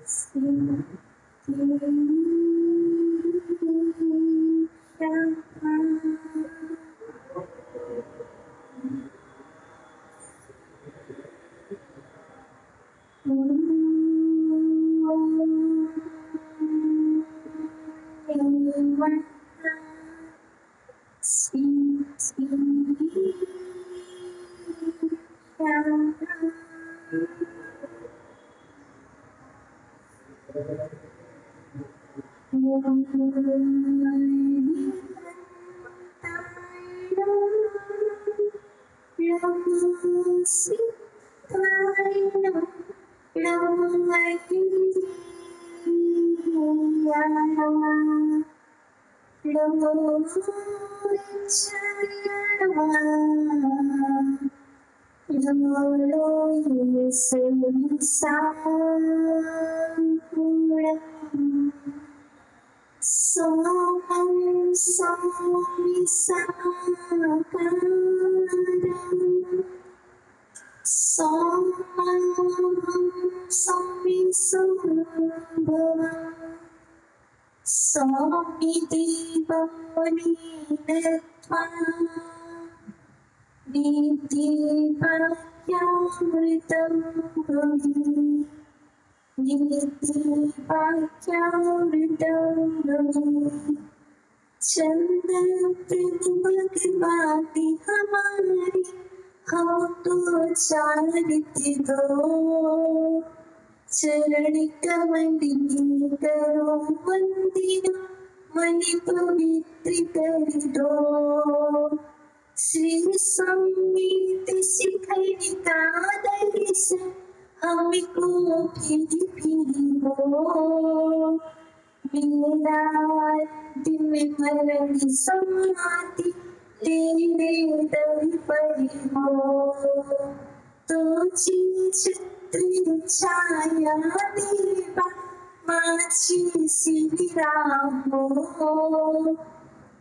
चरण कमली करो वंदिना मन पवित्र कर दो। श्री संगीत शिखरिका दर्श हमको फिर हो। मेरा दिल मरण समाधि तेरे दर पर हो। तुझी छत्र छाया देवा माझी सिरा हो।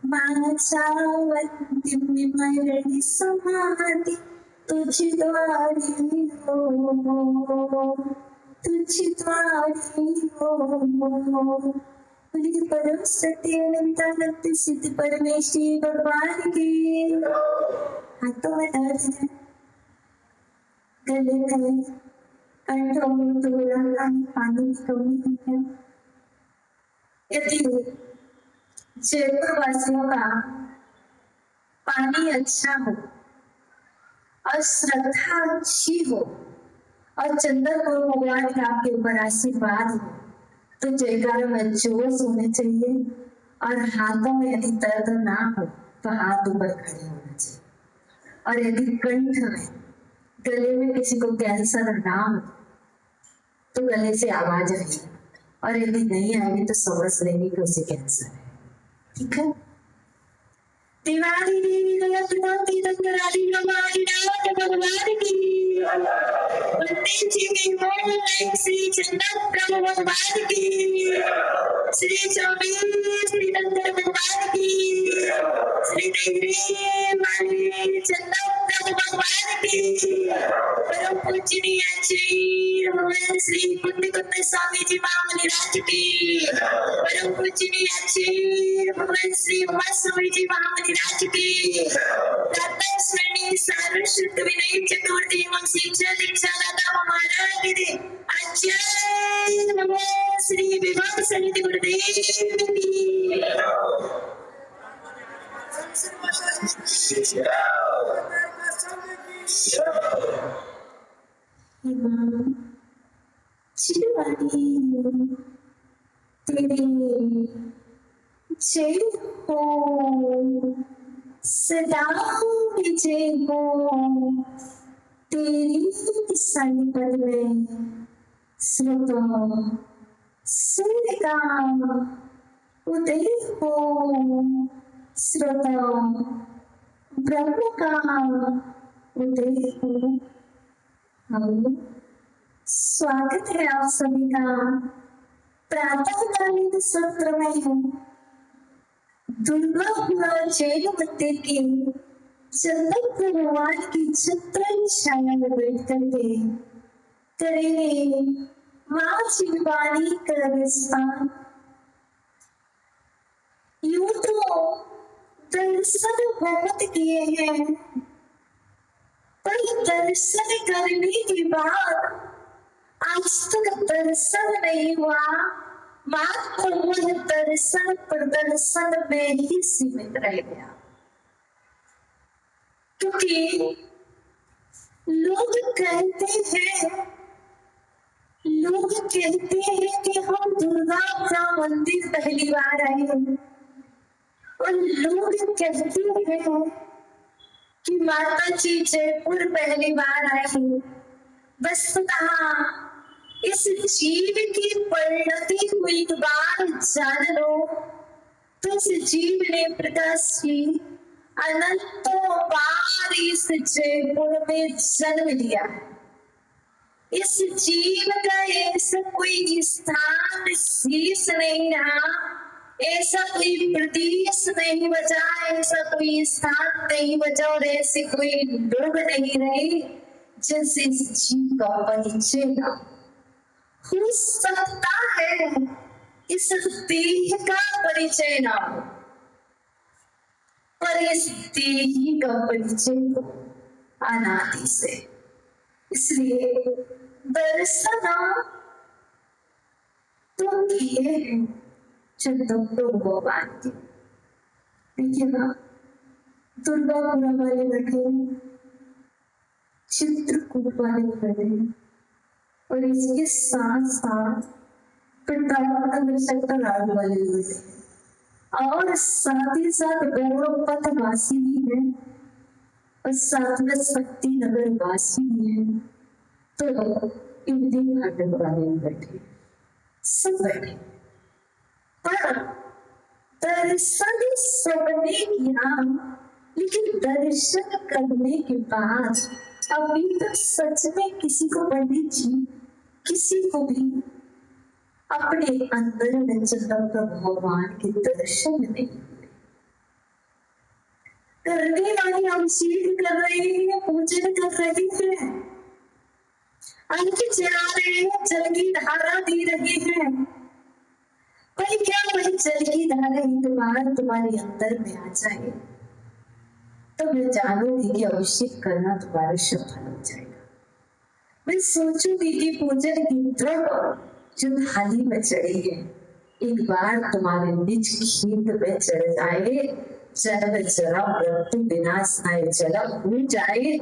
माझा अंतिम मरण समाधि तुझ द्वारी हो, तुझ द्वारी हो। परम सत्य अनंत सिद्ध परमेश्वरी भगवान की। हाथों में दर्द है, गले में कंठों में थोड़ा पानी की कमी है। यदि जयपुर वासियों का पानी अच्छा हो और श्रद्धा अच्छी हो और चंद्रपुर भगवान का आपके ऊपर आशीर्वाद हो तो जयकारों में जोश होने चाहिए। और हाथों में यदि दर्द ना हो तो हाथ ऊपर खड़े होना चाहिए। और यदि कंठ में गले में किसी को कैंसर ना हो तो गले से आवाज आएगी, और यदि नहीं आएगी तो समझ लेंगे कि उसे कैंसर है। ठीक है। तिवारी रत्नावती रंगराली हमारी नाथ भगवान की। पंडित जी की मोहन श्री चंदन प्रभु भगवान की। श्री चौबीस श्री नंदन भगवान की। श्री देवी माली चंदन प्रभु भगवान की। परम पूजनीय श्री भगवान श्री कुंद कुंद स्वामी जी मामली राज की। परम पूजनीय श्री भगवान श्री उमा स्वामी जी मामली राज की। दाता श्रेणी सारस्वत विनय चतुर्थी एवं शिक्षा दीक्षा दाता महाराज की। आचार्य नमो श्री विभव समिति गुरुदेव की। तेरे जय हो सदा विजय हो। तेरी संपद में श्रोता सूर्य का उदय हो। श्रोता ब्रह्म का उदय हो। स्वागत है आप सभी का प्रातःकालीन सत्र में दुर्गा जैन मंदिर के चंदन भगवान की छत्र छाया में बैठ करके करेंगे माँ शिवानी का रिश्ता। यूं तो दर्शन बहुत किए हैं, पर दर्शन करने के बाद आज तक दर्शन नहीं हुआ। मात्र वह दर्शन प्रदर्शन में ही सीमित रह गया, क्योंकि लोग कहते हैं कि हम दुर्गा मंदिर पहली बार आए हैं, और लोग कहते हैं कि माता जी जयपुर पहली बार आई हैं। वस्तुतः इस जीव की परिणति को एक बार जान लो तो इस जीव ने प्रकाशी अनंतों बार इस जयपुर में जन्म लिया। इस जीव का ऐसा कोई स्थान शीश नहीं रहा, ऐसा कोई प्रदेश नहीं बचा, ऐसा कोई स्थान नहीं बचा, और ऐसे कोई लोग नहीं रहे जिनसे इस जीव का परिचय ना हो सकता है। इस देह का परिचय ना हो, पर इस देही का परिचय अनादि से। इसलिए दर्शन तो किए हैं भगवान के। देखिए ना, दुर्गापुरा वाले बैठे हैं, चित्रकूट वाले बैठे हैं, और इसके साथ साथ प्रतापनगर सेक्टर 8 वाले बैठे हैं, और साथ ही साथ गौरव पथ वासी भी है, और साथ में शक्ति नगर वासी भी है। तो इंडियन घाटन वाले बैठे, सब बैठे, पर दर्शन सबने किया, लेकिन दर्शन करने के बाद अभी तक सच में किसी को पंडित जी, किसी को भी अपने अंदर में चंद्र भगवान के दर्शन नहीं हुए। करने वाली अभिषेक कर रहे हैं, पूजन कर रहे हैं, अंक चढ़ा रहे हैं, जल की धारा दे रहे हैं, पर क्या वही जल की धारा एक बार तुम्हारे अंदर में आ जाए तो मैं जानूंगी कि अभिषेक करना तुम्हारा सफल हो जाएगा। मैं सोचूंगी कि पूजन की द्रव्य जो थाली में चढ़ी है एक बार तुम्हारे निज खेत में चढ़ जाए, जन्म जरा मृत्यु विनाशनाय जलम हो जाए।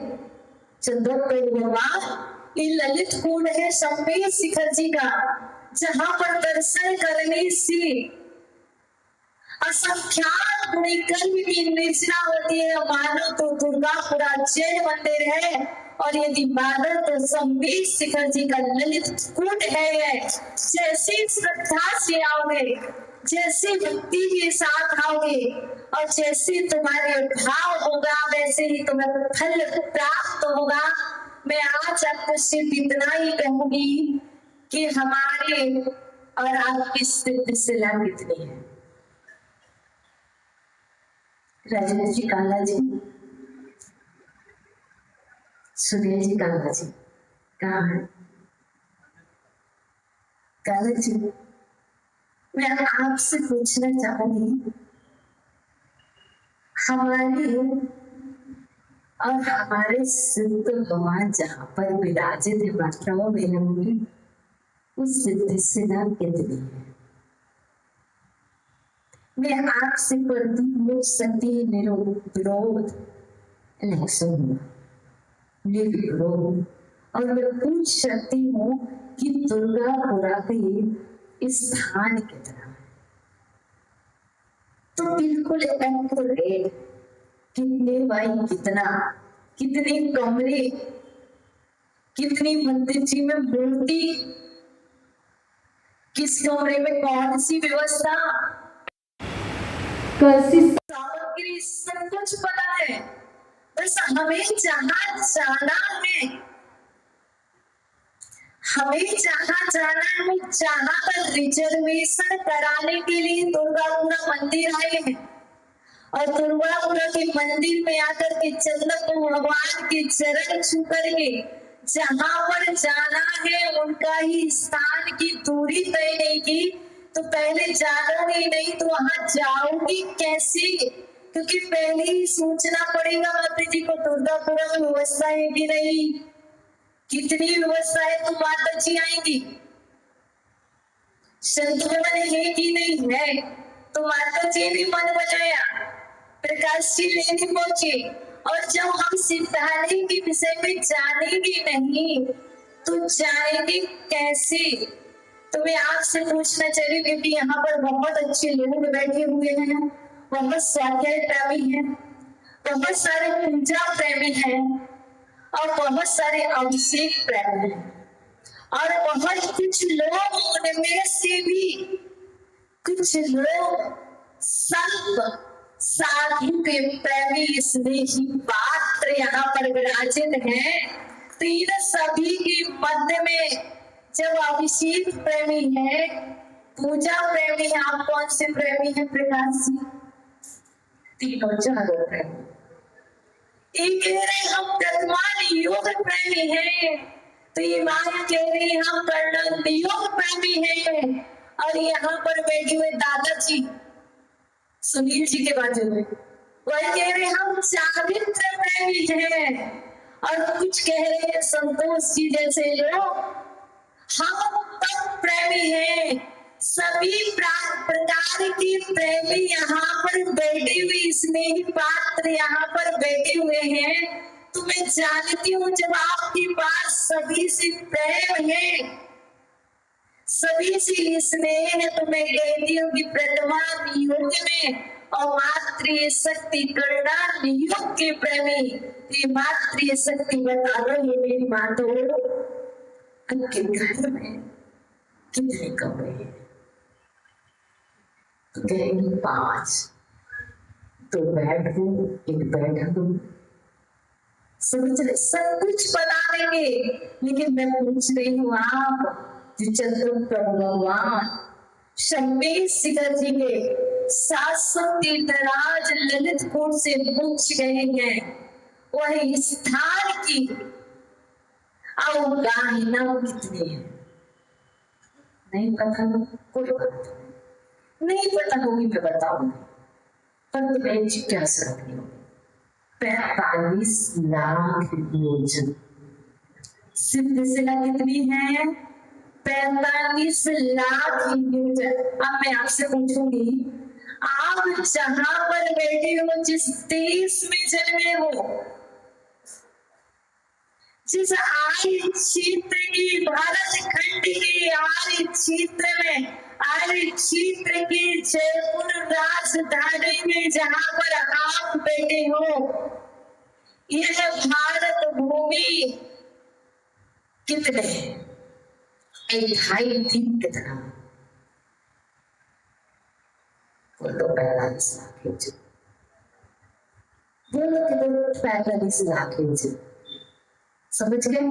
चंद्र भगवान ये ललित कुंड है संवेद शिखर जी का, जहां पर दर्शन करने से असंख्यात पुण्यकर्म की निर्जना होती है। मानो तो दुर्गापुरा जैन मंदिर है, और यदि मानो तो संवेद शिखर जी का ललित कुंड है। जैसे श्रद्धा से आओगे, जैसे भक्ति के साथ आओगे, और जैसे तुम्हारे भाव होगा, वैसे ही तुम्हें फल प्राप्त होगा। मैं आज आपको सिर्फ इतना ही कहूंगी कि हमारे और आपकी स्थिति शिला कितनी है। राजेंद्र जी काला जी, सुनील जी काला जी कहाँ है? काला जी, मैं आपसे पूछना चाहूंगी, हमारे और हमारे सिद्ध भगवान जहाँ पर विराजित है मात्राओं में होंगी, उस सिद्ध शिला कितनी है? मैं आपसे प्रति हो सकती विरोध नहीं सुनूंगा, निर्विरोध, और मैं पूछ सकती हूँ कि दुर्गापुरा के स्थान कितना है? तो बिल्कुल एक्यूरेट, कितने बाई कितना, कितने कमरे, कितनी मंदिर जी में मूर्ति, किस कमरे में कौन सी व्यवस्था, कैसी सामग्री, सब कुछ पता है। बस हमें जहाँ जाना है, हमें जहाँ जाना है, जहाँ पर रिजर्वेशन कराने के लिए दुर्गापुरा मंदिर आए हैं, और दुर्गापुरा के मंदिर में आकर के चंद्र भगवान के चरण छू करके जहां पर जाना है उनका ही स्थान की दूरी तय नहीं की तो पहले जानोगे नहीं तो वहां जाओगी कैसे? क्योंकि पहले ही सोचना पड़ेगा माता जी को दुर्गापुरा में व्यवस्था है कि नहीं, कितनी व्यवस्था है तो माता जी आएंगी, संतुलन है कि नहीं है। तो माता जी ने मन बनाया, प्रकाश जी लेने पहुंचे। और जब हम सिद्धालय के विषय में जानेंगे नहीं तो जाएंगे कैसे? तो मैं आपसे पूछना चाह रही हूँ, क्योंकि यहाँ पर बहुत अच्छे लोग बैठे हुए हैं, बहुत स्वाध्याय प्रेमी हैं, बहुत सारे पूजा प्रेमी हैं और बहुत सारे अभिषेक प्रेमी हैं और बहुत कुछ लोग उनमें से भी कुछ लोग संत साधु के प्रेमी स्नेही पात्र यहाँ पर विराजित हैं। तो इन सभी के मध्य में जब अभिषेक प्रेमी है, पूजा प्रेमी है, आप कौन से प्रेमी है प्रकाश जी? तीनों चारों प्रेमी। एक कह रहे हम वर्तमान योग प्रेमी हैं, तो ये बात कह रहे हम कर्णन योग प्रेमी हैं। और यहाँ पर बैठे हुए दादाजी सुनील जी के बाजू में वही कह रहे हम चारित्र प्रेमी हैं। और कुछ कह रहे हैं संतोष जी जैसे लोग हम तप प्रेमी हैं। सभी प्रकार के प्रेमी यहाँ पर बैठे हुए, स्नेही पात्र यहाँ पर बैठे हुए हैं। तो मैं जानती हूँ जब आपके पास सभी से प्रेम है, सभी से स्नेह है, तो मैं कहती हूँ कि वर्तमान युग में और मातृ शक्ति करुणा युग के प्रेमी ये मातृ शक्ति बता दो, ये मेरी माता आपके घर में कितने कमरे हैं? तो कहेंगे 5, 2 बेडरूम, 1 बेडरूम, समझ रहे, सब कुछ बना लेंगे। लेकिन मैं पूछ रही हूँ आप चंद्र प्रभु भगवान शंपेश शिखर जी के 700 तीर्थराज ललितपुर से पूछ गए हैं, वही स्थान की अवगाहना कितनी है? नहीं पता, कोई बात नहीं पता होगी, मैं बताऊंगी, पर तुम्हें क्या सकती हो? 45 लाख योजन। सिद्ध शिला कितनी है? 45 लाख योजन। अब मैं आपसे पूछूंगी, आप जहां पर बैठे हो, जिस देश में जन्मे हो, जिस आर्य क्षेत्र की, भारत खंड के आर्य क्षेत्र में, आर्य क्षेत्र के जयपुर राजधानी में जहां पर आप बैठे हो, यह भारत भूमि कितने 2.5 दिन कितना? बोलो 45 लाख योजन। बोलो कितने? 45 लाख योजन। समझ गए?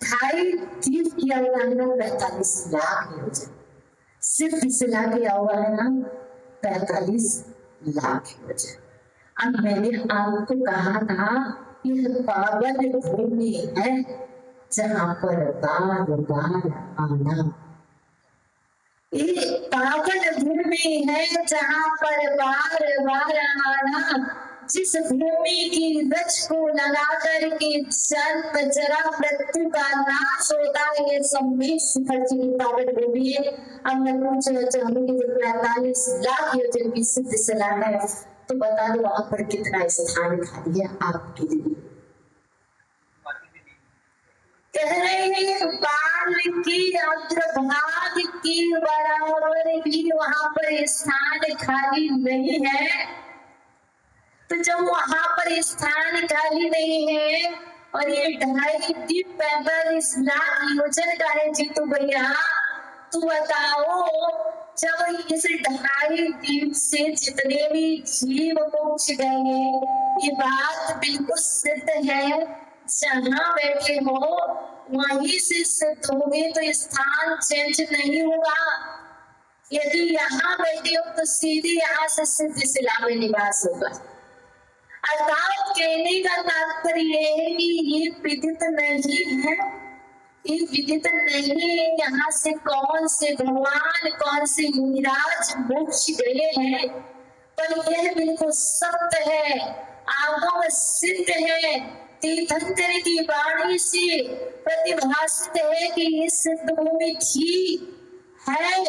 2.5 दिन की अवगाहना 45 लाख योजन। सिद्ध शिला की अवगाहना 45 लाख योजन। अब मैंने आपको कहा था यह पावन भूमि है जहां पर बार बार आना, ये पावन भूमि है जहां पर बार बार आना। जिस भूमि की रच को लगा करके जन्म जरा मृत्यु का नाश होता है, ये संवेश शिखर जी की पावन भूमि है। अब मैं पूछना चाहूंगी, जब 45 लाख योजन की सिद्ध शिला है, तो बता दो वहां पर कितना स्थान खाली है आपके लिए? कह रहे हैं बाल की अग्रभाग की बराबर भी वहां पर स्थान खाली नहीं है। तो जब वहां पर स्थान खाली नहीं है और ये 2.5-45 लाख योजन का है जीतू भैया, तो बताओ जब इस 2.5 द्वीप से जितने भी जीव पहुंच गए, ये बात बिल्कुल सिद्ध है, जहां बैठे हो वहीं से सिद्ध होगे, तो स्थान चेंज नहीं होगा। यदि यहाँ बैठे हो तो सीधे यहाँ से सिद्ध शिला में निवास होगा। अर्थात कहने का तात्पर्य ये है कि ये विदित नहीं है, ये विदित नहीं है यहाँ से कौन से भगवान कौन से मुनिराज मोक्ष गए हैं, पर यह बिल्कुल सत्य है, आगम सिद्ध है, तीर्थंकर की वाणी से प्रतिभासित है कि ये सिद्ध भूमि थी, है,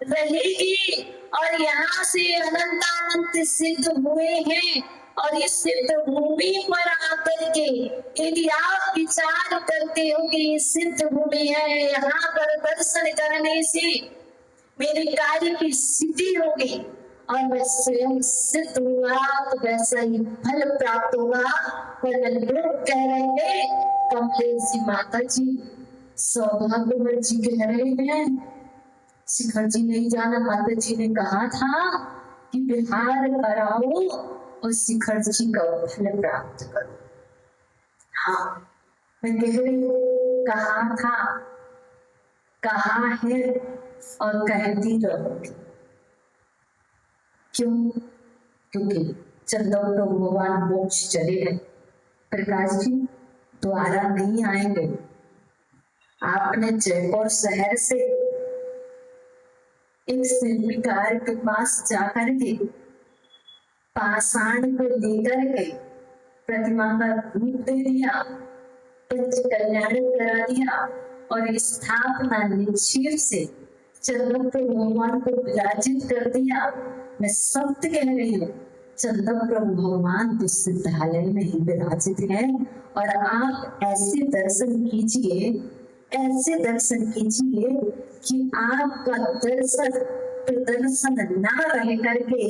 रहेगी और यहाँ से अनंतानंत सिद्ध हुए हैं। और इस सिद्ध भूमि पर आकर के यदि आप विचार करते हो कि ये सिद्ध भूमि है, यहाँ पर दर्शन करने से मेरे कार्य की सिद्धि होगी और मैं स्वयं सिद्ध हुआ तो वैसा ही फल प्राप्त होगा। पर लोग कह रहे हैं कमलेश माता जी सौभाग्यवती जी कह रहे हैं शिखर जी नहीं जाना, माता जी ने कहा था कि विहार कराओ और शिखर जी का फल प्राप्त करो। हाँ मैं कह रही हूँ कहा था, कहा है और कहती रहोगी। क्यों? क्योंकि चंदन तो भगवान मोक्ष चले गए, प्रकाश जी दोबारा नहीं आएंगे। आपने जयपुर शहर से एक शिल्पकार के पास जाकर के पाषाण को लेकर के प्रतिमा का रूप दे दिया, पंच कल्याण करा दिया और स्थापना निश्चय से चंदन प्रभु भगवान को विराजित कर दिया। मैं सत्य कह रही हूँ, चंदन प्रभु भगवान तो सिद्धालय में ही विराजित है और आप ऐसे दर्शन कीजिए, ऐसे दर्शन कीजिए कि आपका दर्शन प्रदर्शन ना रह करके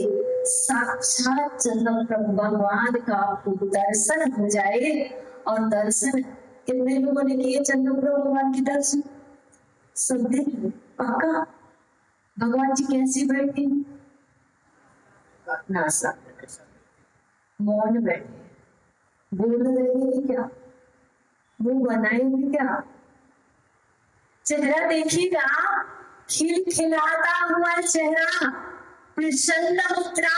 साक्षात चंदन प्रभु भगवान का आपको दर्शन हो जाए। और दर्शन कितने लोगों ने किए चंदन प्रभु भगवान के दर्शन? सब देखिए पक्का। भगवान जी कैसे बैठे? मौन बैठे, बोल रहे हैं क्या? वो बनाएंगे क्या? चेहरा देखिएगा, खिलखिलाता हुआ चेहरा, प्रसन्न मुद्रा।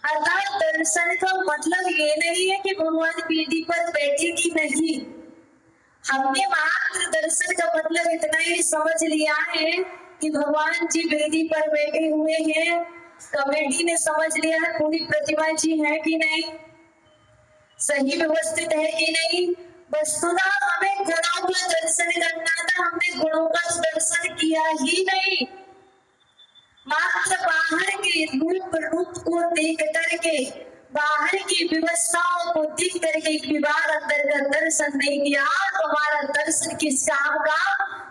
अर्थात दर्शन का मतलब ये नहीं है कि भगवान वेदी पर बैठे कि नहीं। हमने मात्र दर्शन का मतलब इतना ही समझ लिया है कि भगवान जी वेदी पर बैठे हुए हैं। कमेटी ने समझ लिया है पूरी प्रतिमा जी है कि नहीं, सही व्यवस्थित है कि नहीं। वस्तुतः हमें गुणों का दर्शन करना था, हमने गुणों का दर्शन किया ही नहीं, मात्र बाहर के रूप को देख करके, बाहर की व्यवस्थाओं को देख करके विवाह अंदर का दर्शन नहीं किया। हमारा दर्शन किस काम का?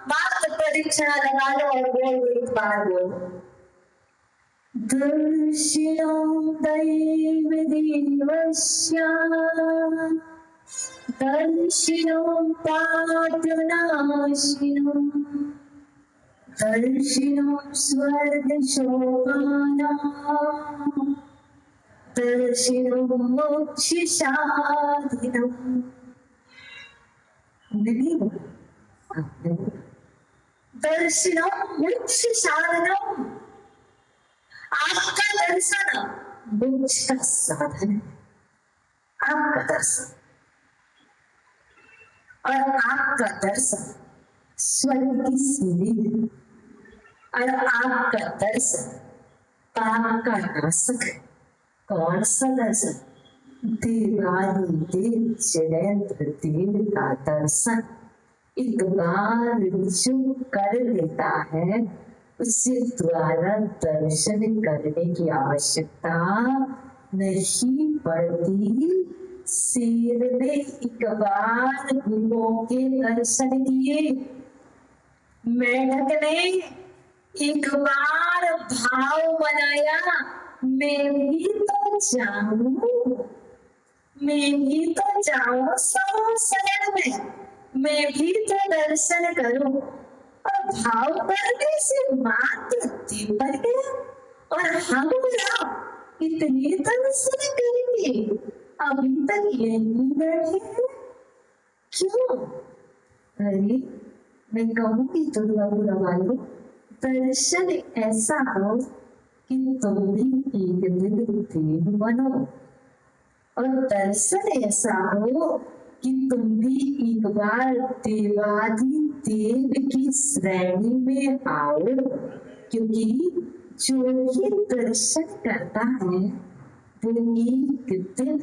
मात्र परीक्षा लगा लो और बोल एक बार बोलो दर्शिनो दैव देवस्य दर्शिनो पाटनाशिनो दर्शिनो स्वर्ग शोभाना दर्शिनो मोक्ष साधिनम। दर्शिनो मोक्ष साधनम, आपका दर्शन मोक्ष का साधन है। आपका दर्शन और आपका दर्शन स्वर्ग की सीढ़ी है और आपका दर्शन पाप का नाशक है। कौन सा दर्शन? देवादि देव जयेंद्र देव का दर्शन। एक बार जो कर लेता है उसे द्वारा दर्शन करने की आवश्यकता नहीं पड़ती। शेर ने एक बार गुरुओं के दर्शन किए, मेढक ने एक बार भाव बनाया, मैं भी तो जाऊं, मैं भी तो जाऊं शरण में, मैं भी तो दर्शन करूं। और भाव करने से मात्र पर गया और हम इतने दर्शन करेंगे अभी तक यही बैठे हैं क्यों? अरे मैं कहूँगी दुर्गा बुरा वालों, दर्शन ऐसा हो कि तुम भी एक दिन देव बनो, और दर्शन ऐसा हो कि तुम भी एक बार देवादि देव की श्रेणी में आओ, क्योंकि जो भी दर्शन करता है वो एक दिन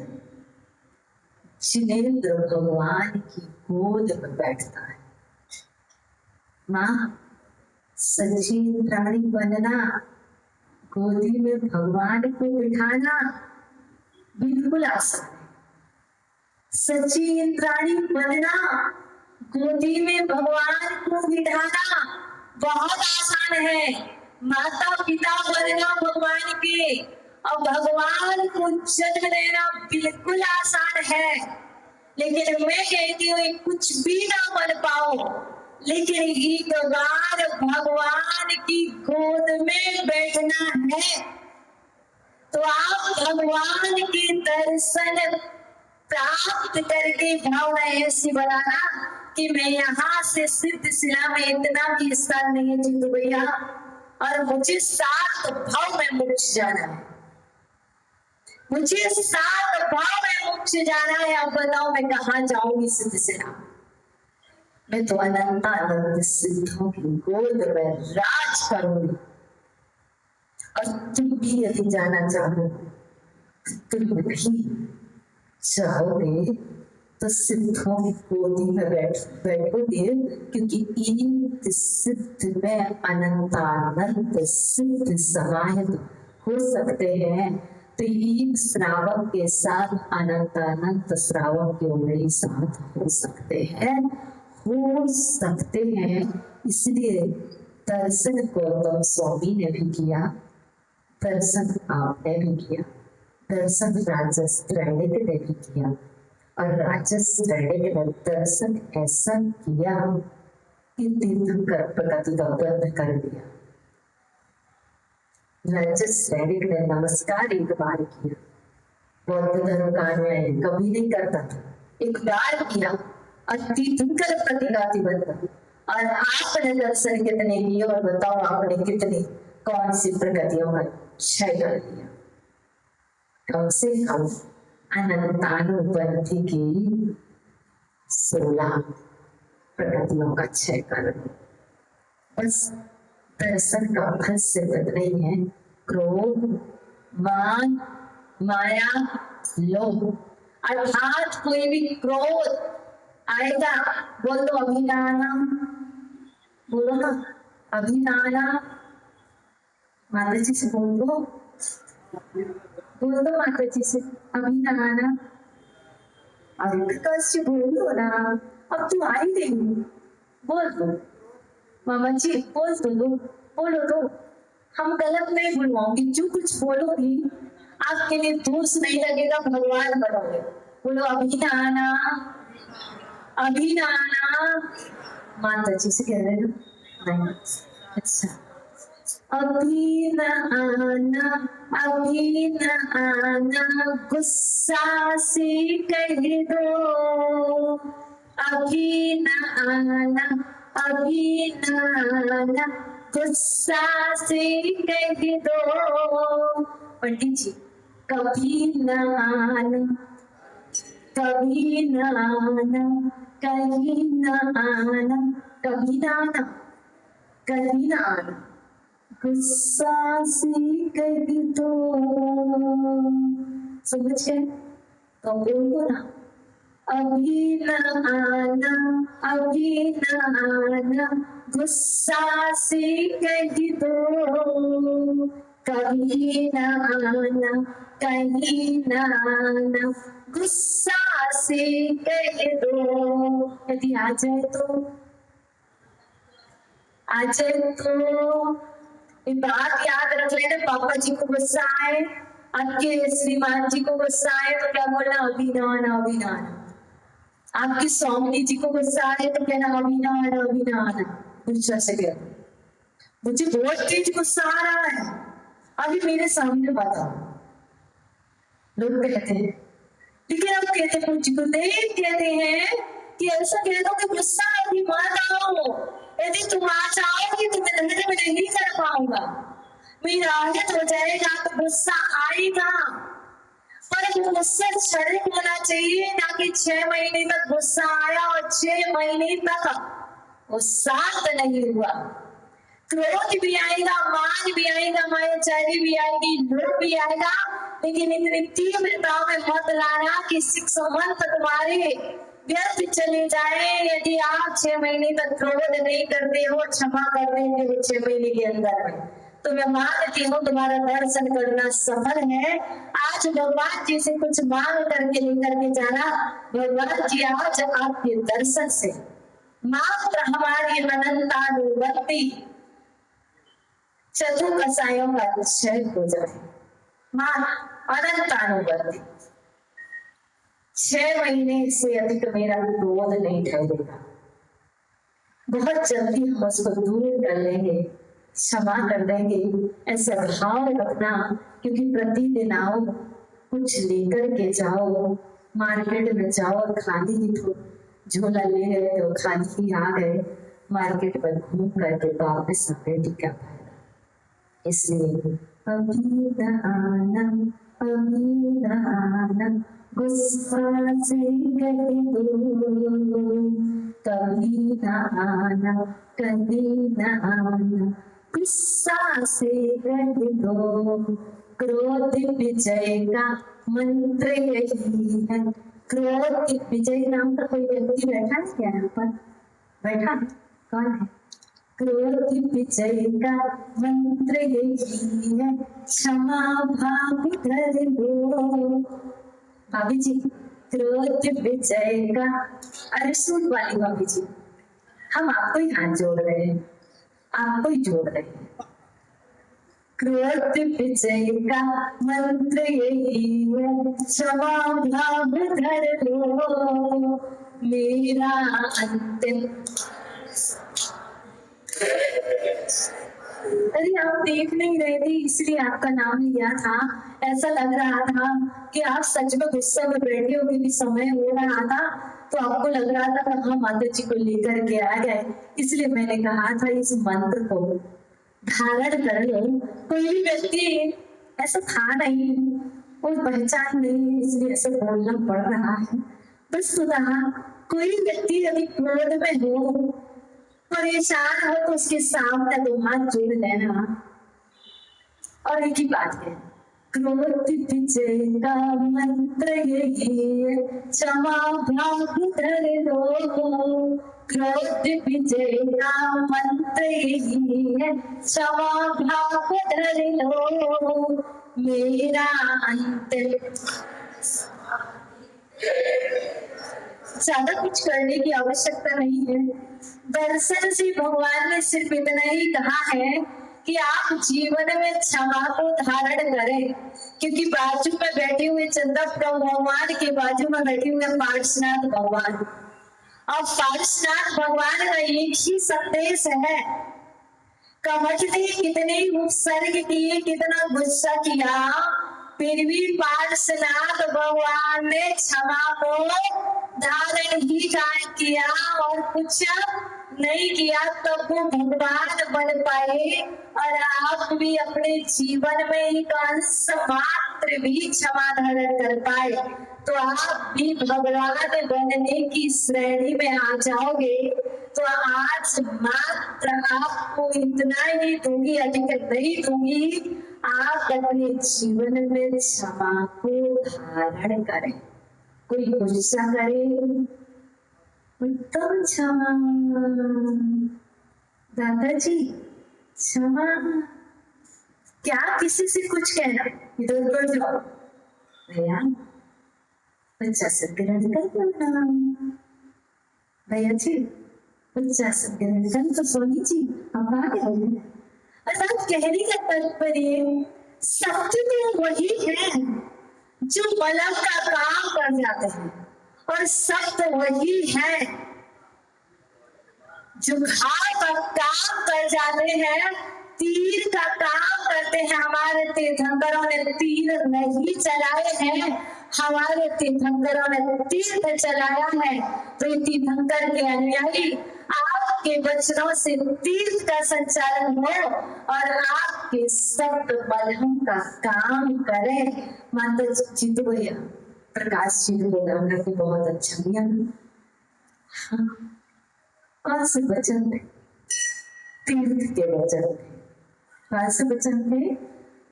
जिनेंद्र भगवान की गोद में बैठता है। माँ, सच्ची प्राणी बनना, गोदी में भगवान को बिठाना बिल्कुल आसान है। सच्ची इंद्राणी बनना, गोदी में भगवान को बिठाना बहुत आसान है। माता पिता बनना भगवान के और भगवान को जन्म देना बिल्कुल आसान है। लेकिन मैं कहती हूँ कुछ भी ना बन पाओ, लेकिन एक बार भगवान की गोद में बैठना है तो आप भगवान के दर्शन प्राप्त करके भावना ऐसी बनाना कि मैं यहाँ से सिद्ध शिला में इतना भी स्थान नहीं है जिंदू भैया, और मुझे 7 भाव में मोक्ष जाना है, मुझे 7 भाव में मोक्ष जाना है। अब बताओ मैं कहाँ जाऊंगी सिद्ध शिला? मैं तो अनंत आनंद सिद्धों की गोद में राज करूंगी। और तुम भी यदि जाना चाहो तुम भी चाहोगे तो सिद्धों की गोदी में बैठोगे, क्योंकि इन सिद्ध में अनंत आनंद सिद्ध समाहित हो सकते हैं। तो एक श्रावक के साथ अनंत अनंत श्रावक क्यों नहीं साथ हो सकते हैं, हो सकते हैं। इसलिए दर्शन गौतम स्वामी ने भी किया, दर्शन आपने भी किया, दर्शन राजस त्रैणिक ने भी किया, और राजस त्रैणिक ने दर्शन ऐसा किया कि तीर्थंकर प्रगति का बंद कर दिया। राजस त्रैणिक ने नमस्कार एक बार किया, बौद्ध धर्म का अन्याय कभी नहीं करता था, एक बार किया और तीर्थंकर प्रतिगाति बंद। और आपने दर्शन कितने किए और बताओ आपने कितनी कौन सी प्रगतियों का क्षय कर दिया? कम से कम अनंतानुबंधी की 16 प्रगतियों का क्षय कर दिया। बस दर्शन का फल सिर्फ नहीं है क्रोध, मान, माया, लोभ। अर्थात कोई भी क्रोध आएगा, बोल दो अभिनाना, बोलो ना अभिनाना, माता जी से बोल दो माता जी से अभिनाना, अविकाश जी बोल दो ना, अब तू आई नहीं, बोल दो मामा जी, बोल दो, बोलो दो, हम गलत नहीं बुलवाओगी, जो कुछ बोलोगी आपके लिए दोष नहीं लगेगा, भगवान बनोगे। बोलो अभिनाना, अभिनाना, माता जी से कह रहे ना, अच्छा, अभिनाना, अभिनाना, गुस्सा से कह दो, अभिनाना, अभिनाना, गुस्सा से कह दो। पंडित जी, कभी नाना, कभी नाना, कहीं नाना, कभी नाना, कहीं नाना, गुस्सा से कह दो। समझ गए? तो बोलो ना, अभी नाना, अभी नाना, गुस्सा से कह दो, कभी नाना, कहीं नाना, गुस्सा से कह दो। यदि आ जाए तो एक बात याद रख लेना, पापा जी को गुस्सा आए, आपके श्रीमान जी को गुस्सा आए तो क्या बोलना? अभिनाना, अभिनाना। आपकी स्वामी जी को गुस्सा आए तो कहना अभिनाना, अभिनाना। गुस्सा से कह दो, मुझे बहुत तेज गुस्सा आ रहा है, अभी मेरे सामने बताओ। लोग कहते हैं, लेकिन आप कहते हैं मुझको नहीं, कहते हैं कि ऐसा कह दो कि गुस्सा अभी मत आओ, यदि तुम आ जाओगी तो मैं धीरे में नहीं कर पाऊंगा, मेरा आयत हो जाएगा तो गुस्सा आएगा, पर वो गुस्सा क्षणिक होना चाहिए, ना कि 6 महीने तक गुस्सा आया और 6 महीने तक वो शांत नहीं हुआ। क्रोध भी आएगा, मान भी आएगा, मायाचारी भी आएगी, लोभ भी आएगा, लेकिन इतनी तीव्रता में मत लाना कि 6 मंथ तुम्हारे व्यर्थ चले जाए। यदि आप 6 महीने तक क्रोध नहीं करते हो, क्षमा कर देंगे वो 6 महीने के अंदर में, तो मैं मानती हूँ तुम्हारा दर्शन करना सफल है। आज भगवान जी से कुछ मांग करके लेकर के जाना, भगवान जी आज आपके दर्शन से मात्र हमारी अनंतानुवर्ती चतुर्कसायों का क्षय हो जाए। मां अनंतानुवर्ती 6 महीने से अधिक मेरा क्रोध नहीं ठहरेगा। बहुत जल्दी हम उसको दूर कर लेंगे, क्षमा कर देंगे, ऐसा भाव रखना। क्योंकि प्रतिदिन आओ, कुछ लेकर के जाओ, मार्केट में जाओ, खाली ही झोला ले गए तो खाली ही आ गए, मार्केट पर घूम करके वापस आ गए, क्या फायदा। इसलिए अभिदानम अभिदानम गुस्सा से कह दो, कभी ना आना कभी ना आना, गुस्सा से कह दो। क्रोध विजय का मंत्र यही है। क्रोध विजय नाम का कोई व्यक्ति बैठा है क्या यहाँ पर? बैठा है? कौन है? क्रोध विजय का मंत्र यही है, क्षमा भाव धर लो। भाभी जी, क्रोध विजय का, अरे सूट वाली भाभी जी, हम आपको ही हाथ जोड़ रहे हैं, आपको ही जोड़ रहे हैं। क्रोध विजय का मंत्र यही है, क्षमा भाव धर लो। मेरा अंतिम, अरे आप देख नहीं रहे थे इसलिए आपका नाम लिया था। ऐसा लग रहा था कि आप सच में गुस्से में बैठे हो, क्योंकि समय हो रहा था तो आपको लग रहा था कि हम माता जी को लेकर के आ गए, इसलिए मैंने कहा था इस मंत्र को धारण कर लो। कोई भी व्यक्ति ऐसा था नहीं, कोई पहचान नहीं, इसलिए ऐसा बोलना पड़ रहा है। बस खुदा, कोई व्यक्ति यदि क्रोध में हो, परेशान हो, तो उसके सामने 2 हाथ जोड़ लेना और एक ही बात है, क्रोध विजय का मंत्र यही है, क्षमा भाव धर लो। क्रोध विजय का मंत्र यही है, क्षमा भाव धर लो। मेरा अंतिम, ज्यादा कुछ करने की आवश्यकता नहीं है। दर्शन से भगवान ने सिर्फ इतना ही कहा है कि आप जीवन में क्षमा को धारण करें। क्योंकि बाजू में बैठे हुए चंदा प्रभु भगवान के बाजू में बैठे हुए पार्श्वनाथ भगवान, और पार्श्वनाथ भगवान का एक ही संदेश है, कमठ ने कितने उपसर्ग किए, कितना गुस्सा किया, फिर भी पार्श्वनाथ भगवान ने क्षमा को धारण ही किया और कुछ नहीं किया, तब वो भगवान बन पाए। और आप भी अपने जीवन में एक अंश मात्र भी क्षमा धारण कर पाए, तो आप भी भगवान बनने की श्रेणी में आ जाओगे। तो आज मात्र आपको इतना ही दूंगी, अधिक नहीं दूंगी। आप अपने जीवन में क्षमा को धारण करें। कोई गुस्सा करे, उत्तम क्षमा, दादाजी क्षमा, क्या किसी से कुछ कहना, इधर उधर जाओ भैया, बच्चा सब ग्रहण कर लेना, भैया जी बच्चा सब ग्रहण कर, तो सोनी जी अब आ गए। अर्थात कहने का तात्पर्य सत्य तो वही है जो बलम का काम कर जाते हैं, और सत्य वही है जो घाव का काम कर जाते हैं। तीर का काम करते हैं। हमारे तीर्थंकरों ने तीर नहीं चलाए हैं, हमारे तीर्थंकरों ने तीर्थ चलाया है। तो ये तीर्थंकर के अनुयायी आपके वचनों से तीर्थ का संचालन हो और आपके सब बलों का काम करें। माता जी तो भैया प्रकाश जी को बोला कि बहुत अच्छा किया। हाँ, कौन से वचन थे? तीर्थ के वचन थे। कौन से वचन थे?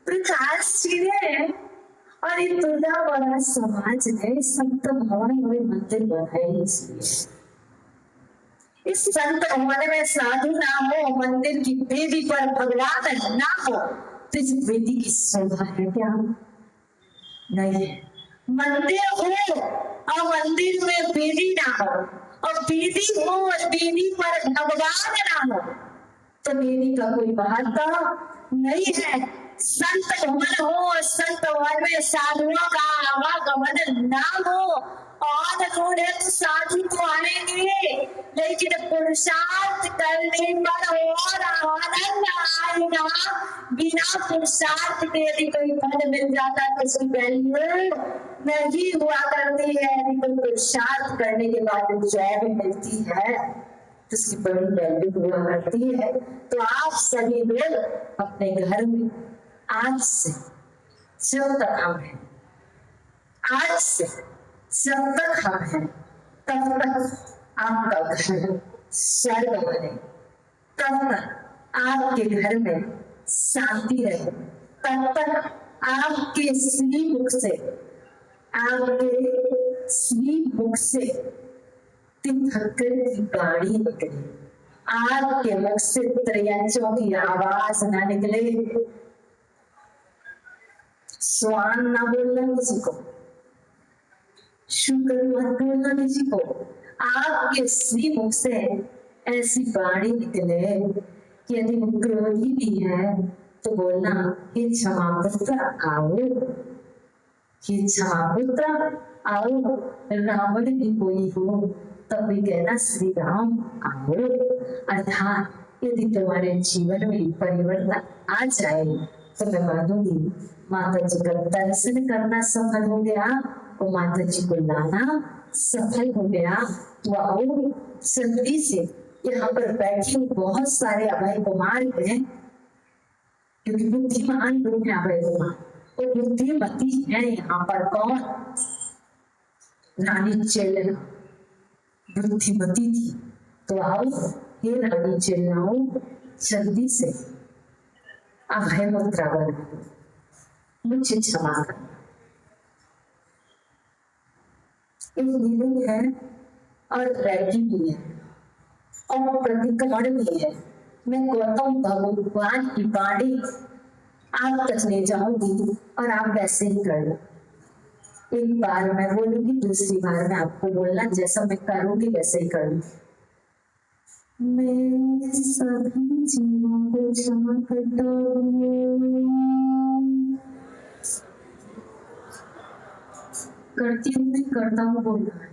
प्रकाश जी ने और ये दुर्गा बड़ा समाज ने संत भवन में मंदिर बनाए। इस संत भवन में साधु ना हो, मंदिर की वेदी पर भगवान ना हो, तो इस वेदी की शोभा है क्या? नहीं है। मंदिर हो और मंदिर में वेदी ना हो, और वेदी हो और वेदी पर भगवान ना हो, तो वेदी का कोई महत्व नहीं है। संत भवन हो और संत भवन में साधुओं का आवागमन ना हो, और थोड़े तो साधु तो आएंगे, लेकिन पुरुषार्थ करने पर और आनंद आएगा। बिना पुरुषार्थ के यदि कोई फल मिल जाता तो उसकी वैल्यू नहीं हुआ करती है। यदि कोई पुरुषार्थ करने के बाद जय भी मिलती है तो उसकी बड़ी वैल्यू हुआ करती है। तो आप सभी लोग अपने घर में आज से जब तक हम हैं, आज से जब तक हम हैं, तब तक आपका घर स्वर्ग बने, तब तक आपके घर में शांति रहे, तब तक आपके श्री मुख से तीर्थंकर की गाड़ी निकले, आपके मुख से त्रयंचों की आवाज ना निकले। स्वान ना बोलना किसी को, शुक्र मत बोलना किसी को। आपके श्री मुख से ऐसी वाणी निकले कि यदि वो क्रोधी भी है तो बोलना हे क्षमा पुत्र आओ, हे क्षमा पुत्र आओ। रावण भी कोई हो तब भी कहना श्री राम आओ। अर्थात यदि तुम्हारे जीवन में परिवर्तन आ जाए तो मैं मानूंगी माता जी का दर्शन करना सफल हो गया, और माता जी को लाना सफल हो गया। तो आओ जल्दी से, यहाँ पर बैठे बहुत सारे अभय कुमार हैं, क्योंकि बुद्धिमान लोग हैं अभय कुमार, और बुद्धिमती है यहाँ पर कौन? रानी चेलन बुद्धिमती थी। तो आओ ये रानी चेलनाओ जल्दी से अभय मुद्रा बनाओ, मुझे क्षमा करना। एक है और रैगी भी है और प्रतिक्रमण भी है। मैं गौतम भगवान की बाणी आप तक ले जाऊंगी और आप वैसे ही करना। एक बार मैं बोलूंगी, दूसरी बार मैं आपको बोलना, जैसा मैं करूंगी वैसे ही करना। मैं सभी जीवों को क्षमा करता हूँ, करती हूँ नहीं करता हूँ बोलना है,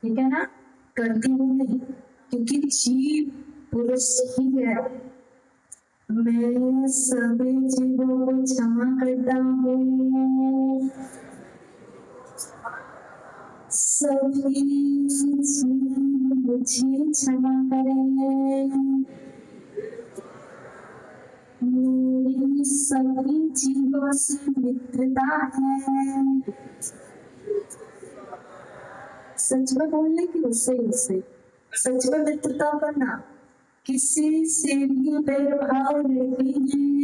ठीक है ना? करती हूँ नहीं, क्योंकि जीव पुरुष ही है। मैं सभी जीवों को क्षमा करता हूँ, सभी जीव मुझे क्षमा करें। मेरी सभी जीवों से मित्रता है। सच में बोलने की उससे सच में मित्रता करना, किसी से भी भेदभाव नहीं है।